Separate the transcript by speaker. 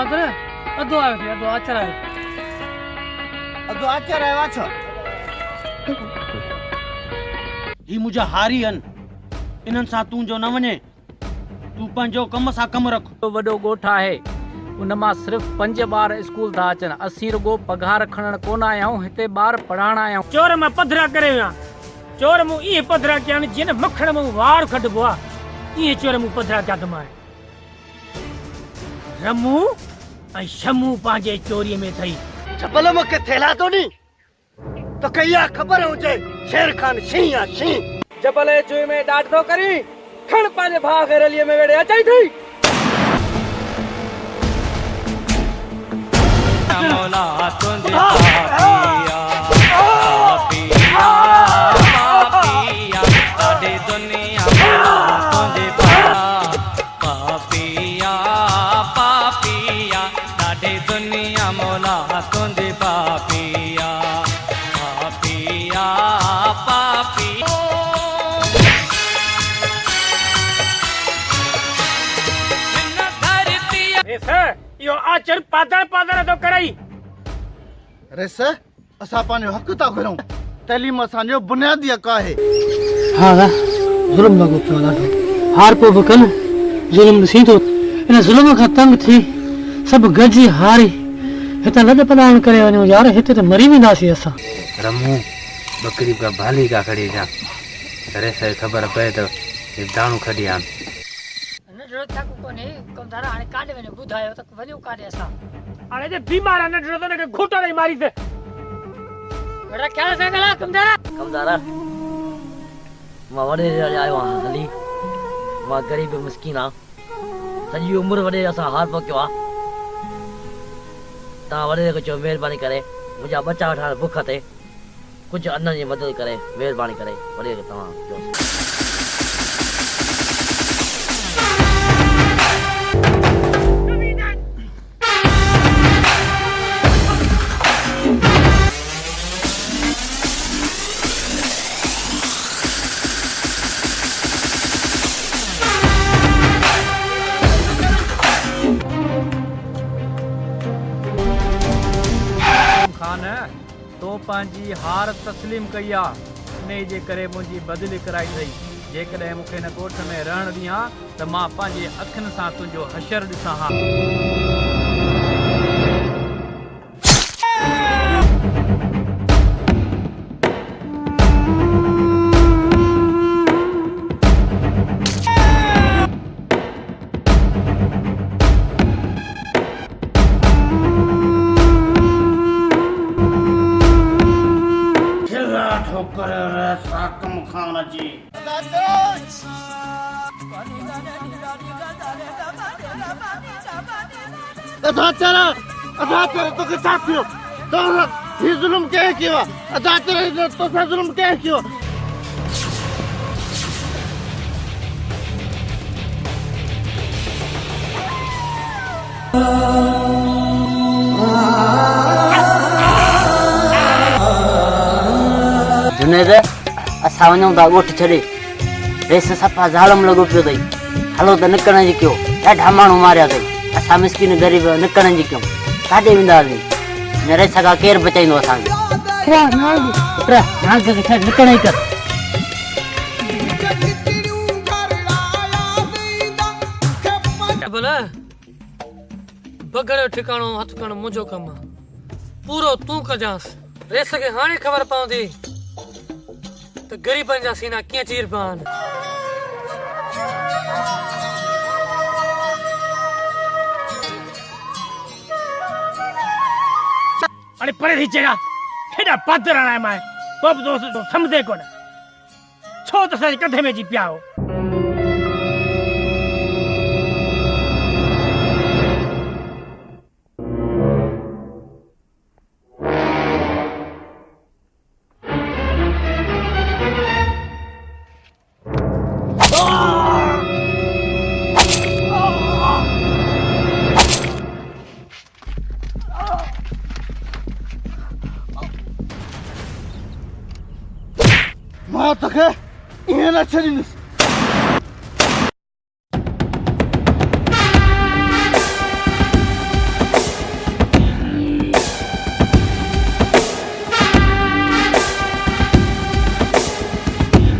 Speaker 1: आदर अदो आयो थे अदो आचर आयो
Speaker 2: वाछो ही मुझे हारी हन इनन सा तू जो न वने तू पंजो कम सा कम रख
Speaker 1: वडो गोठा है उनमा सिर्फ 5 बार स्कूल था अचन असी रुगो पगार खणन कोन आया हिते बार पढ़ाण आया चोर में पधरा करे विया चोर मु ई पधरा कयान जिन मखण मु वार कढबो आ ई चोर मु पधरा क्या दमाए रमू ऐं शमू पांजे चोरी में थई
Speaker 2: चपल मके थेला तो नी तो कहिया खबर हुजे शेर खान सिंह सिंह
Speaker 1: जबले जुई में डाट तो करी खण पांजे भा घेरलिए में वेड़े अचाई थई मौला तुंदे पापिया पापिया पापिया साडे दुनिया तुंदे पापिया पापिया साडे दुनिया मौला तुंदे पापिया पापिया पापिया यो आचर पादर पादर तो कराई
Speaker 2: अरे सर असा पाने हक ता करूं तालीम असांजो बुनियादी हक है
Speaker 1: हां जुल्म लगो पियो ॾाढो हार को बकन जुल्म सीधो इन जुल्म खां तंग थी सब गजी हारी हिते लॾ पलाण करे वञो यार हिते त मरी वेंदासीं असां
Speaker 3: रमू बकरी का भाली का खड़ी जा अरे से खबर पए तो ये दाणू खड़ी आन
Speaker 1: नडरो तक कोने कमदार हाने काढे वने बुधायो तक वणियो काढे असां हाने जे बीमार नडरो तो ने घोटा नहीं मारी थे बड़ा क्या से गला कमदार
Speaker 4: मां वडे आयो हली मां गरीब मिस्किन आ सजी उम्र वडे असां हार पक्यो आ ता वडे को चो मेहरबानी करे मुजा बच्चा वठा भूख ते कुछ अन्न जी मदद करे मेहरबानी करे वडे को तवा जो
Speaker 1: तो पांजी हार तस्लीम कया ने जे करे मुंजी बदली कराई थई जेकॾहिं मूंखे न ॻोठ में रहण ॾियां त मां पंहिंजे अखियुनि सां तुंहिंजो हशर ॾिसां हा
Speaker 2: साकम खान जी अदा चला तो के साथियों तो ये जुल्म क्या किया अदा चला तो जुल्म क्या किया
Speaker 4: जुनेद असा वञूं था ॻोठ छॾे रेस सफ़ा ज़ालम लॻो पियो अथई हलो त निकिरण जी कयो ॾाढा माण्हू मारिया अथई असां मिसकिन ग़रीब निकिरण जी कयूं काॾे वेंदासीं हिन रेस खां केरु बचाईंदो असांखे निकिरण ई कर
Speaker 1: बगड़ ठिकाणो हथ करण मुंहिंजो कमु आहे पूरो तूं कजांसि रेस खे हाणे ख़बर पवंदी त ग़रीबनि जा सीना कीअं चीर पिया आहिनि अरे परे थी चेड़ा हेॾा पादर आया मां पोइ बि दोस्त सम्झे कोन छो त असांजे कंधे में जी पिया हो
Speaker 2: मां तोखे ईअं न छॾींदुसि